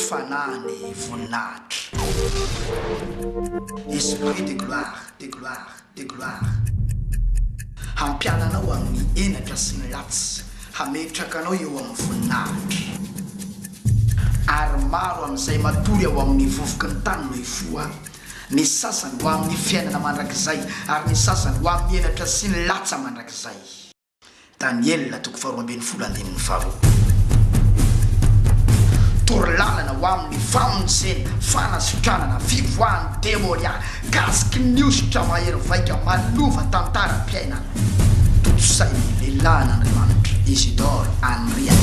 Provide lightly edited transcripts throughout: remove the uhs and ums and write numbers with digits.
Fanahin'ny Voninahitra. Esprit de gloire, de gloire, de gloire. Hampiananao amin'ny enatra sy ny latsy, hametrakanao eo amin'ny voninahitra. Ary maro amin'izay matory ao amin'ny vovoky ny tany no hifoha. Ny sasany ho amin'ny fiainana mandrakizay, ary ny sasany ho amin'ny enatra sy ny latsa mandrakizay. Daniel toko 12:12. Torlalana ho amin'ny famonjena, fanasitranana, fivoahany demônia, kasiky ny ositra mahery vaika malova tantaram-piainana. Tosay lehilahy n'Andriamanitra, Isidore, ANDRIANIRINA.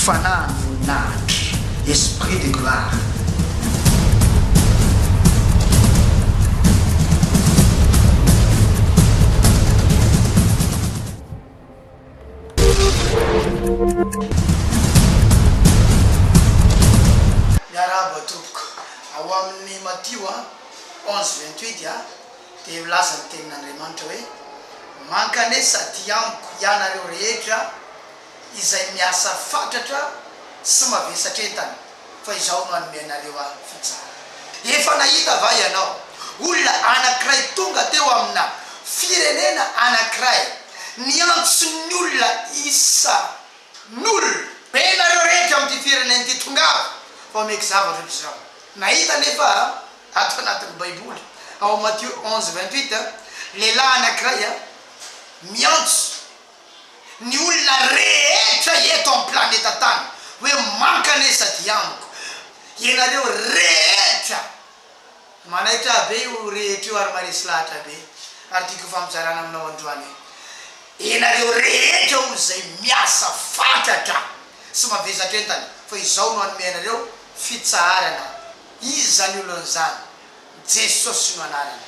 Fanahin'ny Voninahitra, Esprit de Gloire. Miaraba tompoko ao amin'ny Matio 11:28 dia milaza ny tenin'Andriamanitra hoe mankanesa sady amiko ianareo rehetra izay miasa fatratra sy mavesatra entana fa izao no hanome anareo fitsara. Efa nahita va ianao olona anankiray tonga teo amina firenena anankiray niantso ny olona isan'olona hoe nareo rehetra amin'ity firenena ity tongava fa meky zavatra izao. Nahita nefa ato anatin'ny Baiboly ao Matio 11:28 lehilahy anankiray miantso ny olona rehetra eto amin'ny planeta tany hoe mankanesa sady amiko ianareo rehetra. Manaitra be io rehetra io ary maresy lahatra be ary tiako fampizarana aminao androany ianareo rehetra olo izay miasa fatratra sy mavesatra entana fa izao no hanome anareo fitsarana. Izy zany olon'izany Jesosy no anarany.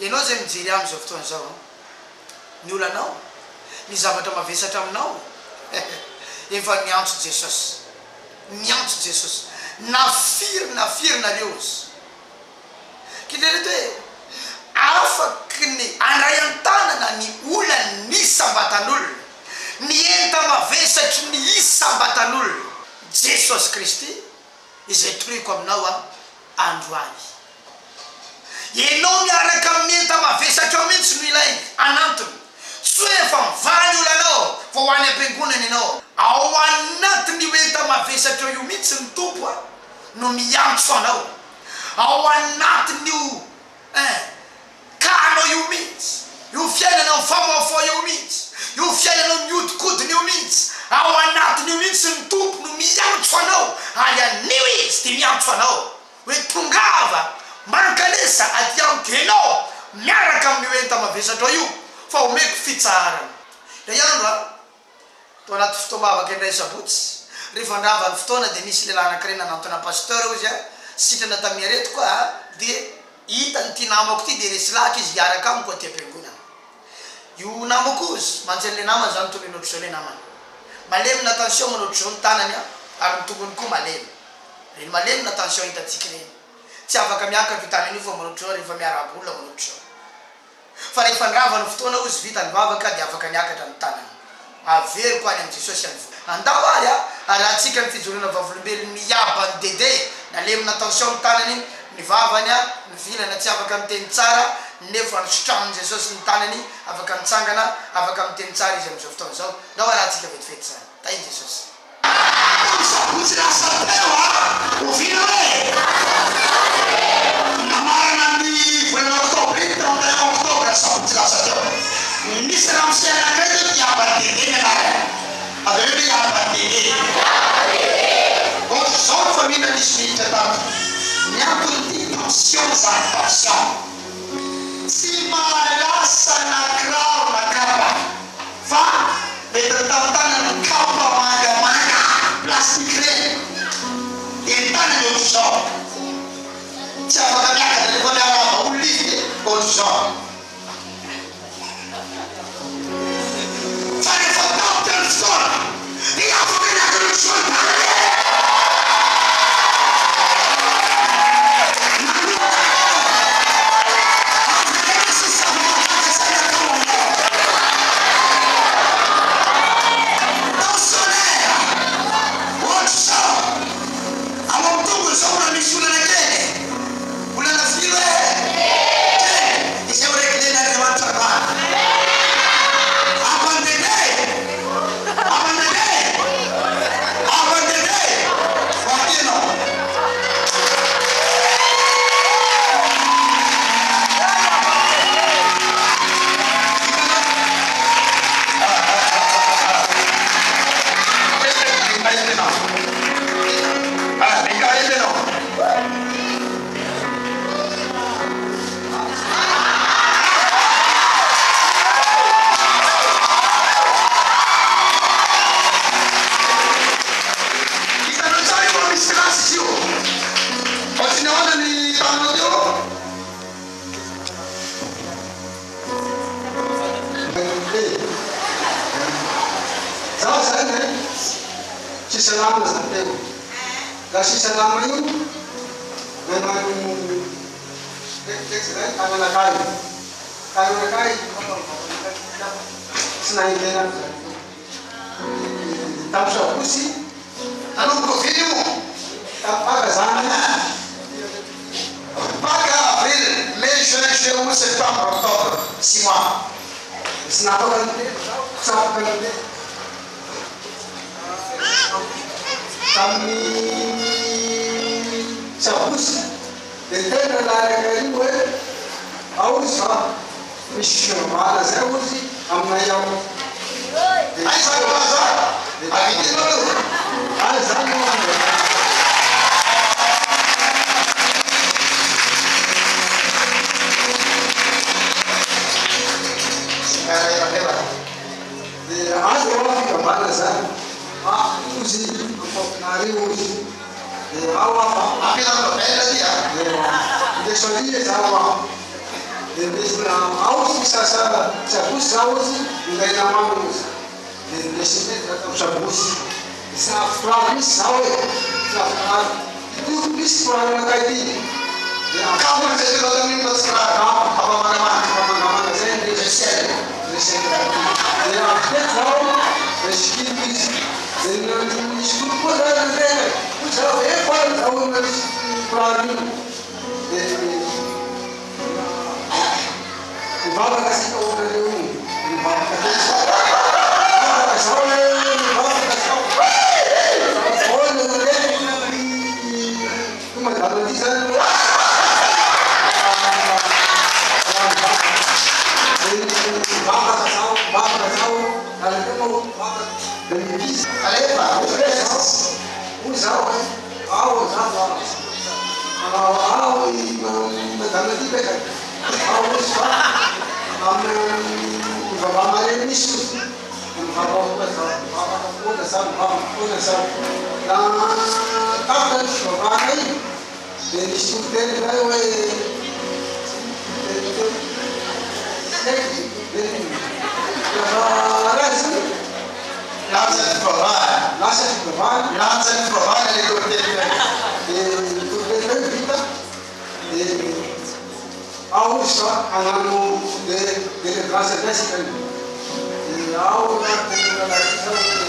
Ianao zay mijery amin'izao fotoana izao ny olanao ny zavatra mavesatra aminao efa niantso Jesosy, niantso Jesosy, nafirynareo izy kitrereto hoe afaky ny andray an-tanana ny olana ny sambatan'olona, ny enta mavesatry ny isambatan'olona Jesosy Kristy izay troiko aminao androany. Ianao miaraka amin'ny enta mavesatra mihitsy no ilainy anantony tsy hoe efa mivany olanao fa ho any am-piangonana ianao ao anatiny enta mavesatra io mihitsy ny tompo no miantso anao ao anatin'io kanao io mihitsy io fiainanao famafao io mihitsy io fiainanao miodikodiny io mihitsy ao anatin'io mihitsy ny tompo no miantso anao ary anio izy dia miantso anao hoe tongava mankanesa aty amiko ianao miaraka amin'io enta mavesatra io fa omeko fitsarana. Dia iandro to anaty fotoana mavaka indray sabotsy rehefa ndrava ny fotoana dia nisy lehilahy anankiray nanantona Pasteur izy sitrana tamin'ny areto koa dia hitany ty namako ty dia resy lahatra izy hiaraka amiko aty am-piangonana. Io namako izy manjany le namany zany tony nohatry zao le namany malemina attention manohatry zao ny tanany ary ny tongony koa malemy reny malemina attention hitatsika reny tsy afaka miakatra io tanany io fa manohatry zao rehefa miarabolona manohatry zao fa rehefa ndrava ny fotoana izy vita ny vavaka dia afaka miakatra ny tanany avery ko any amin'ny Jesosy any andao ary ary atsika ny Fijoroana Vavolombelona Iaban'i Dede nalemina attention ny tanany ny vavany ny vilana tsy afaka miteny tsara nefa nositranin'i Jesosy ny tanany afaka mitsangana afaka miteny tsara izy amin'izao fotoana izao ndao ary atsika vetivety tsara tainy Jesosy. Sabotsy lasa teo ovina hoe namarana ny volana oktobra iny tamin'ny oktobra sabotsy lasa teo nisy raha misiana anakay teo Iaban'i Dede ny anarany avy eo hoe Iaban'i Dede ohatra zao fa mihina nisy miditra taminy miantony ty passion zany passion tsy malasa na kiraro na kapa fa mety tamtanana ny kapa mangamanga plastique reny entana ny ohatra zao tsy afaka miakatra rehefa miarava olona izy ohatra zao fa rehefa tapitra ny fotoana dia afaka miakatra ny fotoana sisa lama sampai dah sisa lama itu memang tànana kai senang dengan tak usah pusing anu profilmu tak pakai sana pakai abril mai juin juillet septembre octobre 6 mois kenapa kan kami sabus tentang lari kali gue awus mission mana saya usi amna yang ai saya bahasa lagi dulu ai saya usi nari usi awak apa yang bela dia Jesosy awak dan aus bisa sabus aus nggak nama mus dan Jesosy tetap sabus bisa praktis sawe itu bis pernah kayak ini kamu jadi kalau ini berserak apa mana saya Jesosy ya kita tahu meski bis dan itu pun ada usaha tahu praktis Baba kasih tahu dari umum. Baba kasih tahu. Oh, cuma kalau di sana. Baba tahu. Kalau kamu baba beli bis. Kalau usaha, anganmu de clase básica y ahora tengo la lección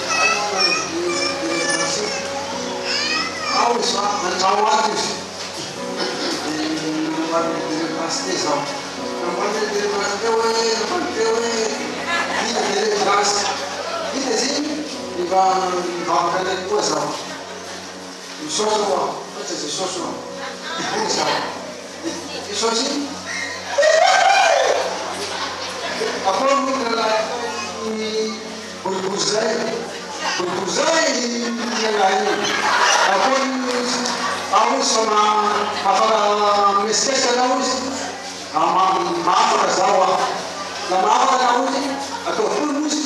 Apa berbuzai yang lain. Aku sama apa meskipun aku sama apa sawah, sama apa aku atau fulus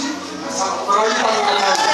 perayaan.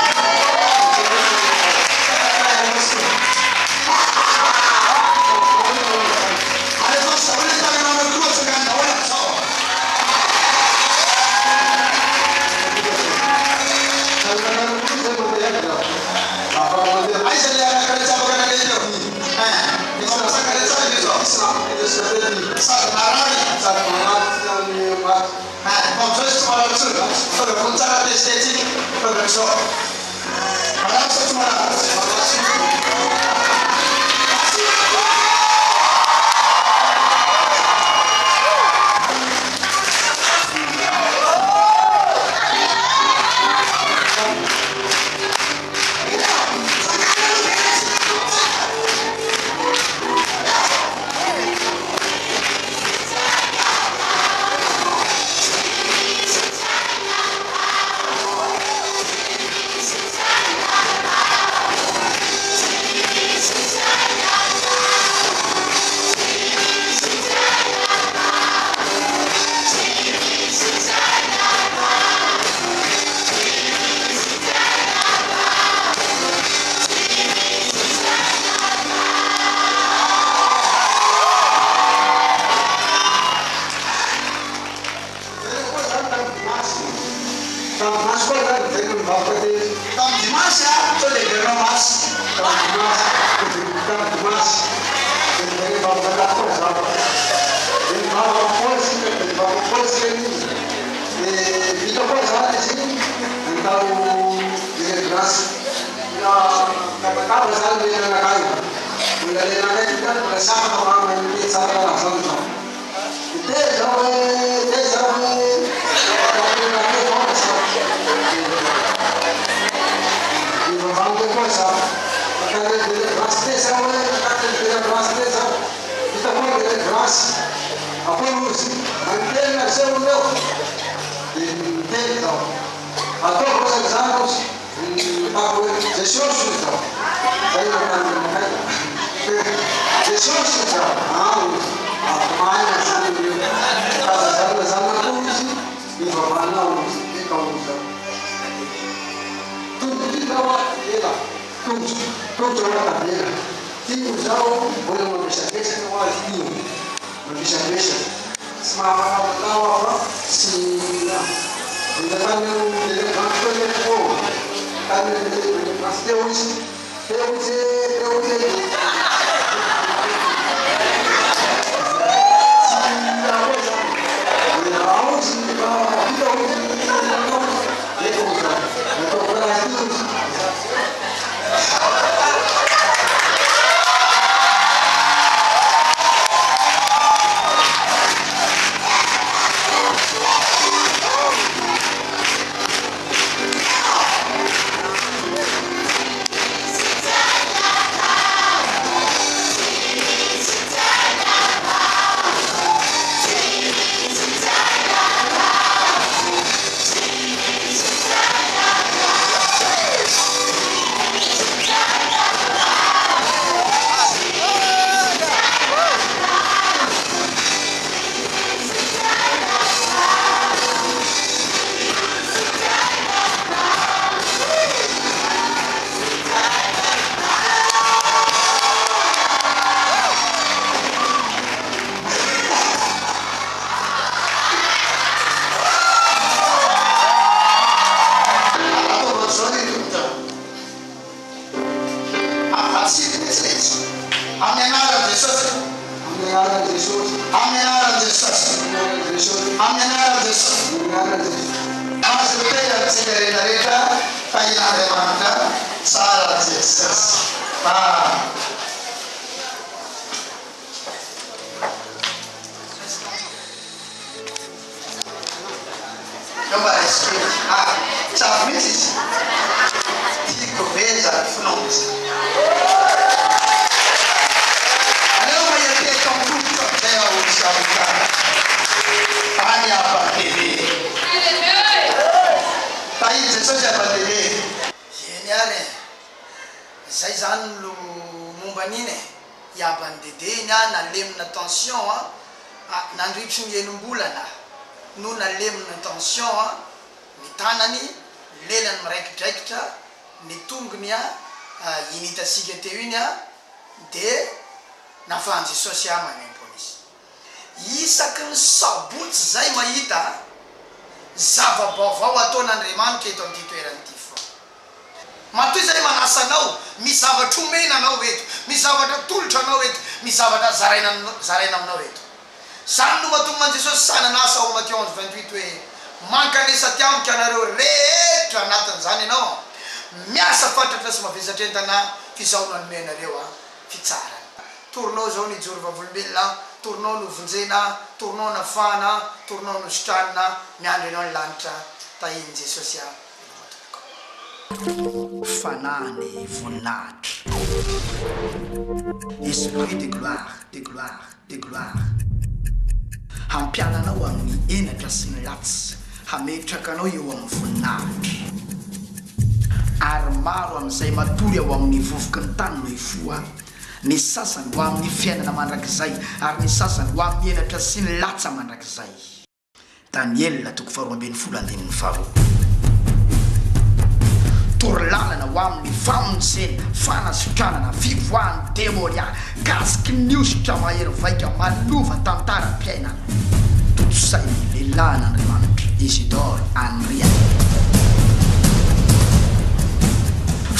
Iaban'i Dede nalemina tension nandritra ny enom-bolana no nalemina tension ny tànany lelany miraikidraikitra ny tongony initasika teo iny de nafahan'i Jesosy magnempona izy isaky ny sabotsy zay mahita zava-baovao ataon'Andriamanitra eto amin'ity toerana ity fo matoy zay manasa anao misy zavatra omena anao eto misy zavatra tolotra anao eto misy zavatra zaraina aminao eto zany no mahatonga Jesosy sananasa ao Matthieu 11:28 hoe mankanesa tiamika anareo rehetra anatin'izany ianao miasa fatratra sy mavesatra entana fizaona anome anareo fitsarana tournao zao ny Gloire Vavolombelona tournao no vonjena tournao na fana tournao nositranin'i miandro ianao ny lanitra tahin'ny Jesosy Fanahin'ny Voninahitra. Esprit de gloire, de gloire, de gloire. Hampiananao amin'ny enatra sy ny latsy, hametraka anao eo amin'ny voninahitra. Ary maro amin'izay matory ao amin'ny vovoka ny tany no hifoha. Ny sasany ho amin'ny fiainana mandrakizay, ary ny sasany ho amin'ny enatra sy ny latsa mandrakizay. Daniel 2:12. Torlalana ho amin'ny famonjena, fanasitranana, fivoahany demonia, kasiky ny ositra mahery vaika manova tantaram-piainana. Totosay lehilahy n'Andriamanitra, Isidore, ANDRIANIRINA.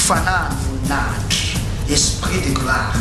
Fanahin'ny Voninahitra. Esprit de gloire,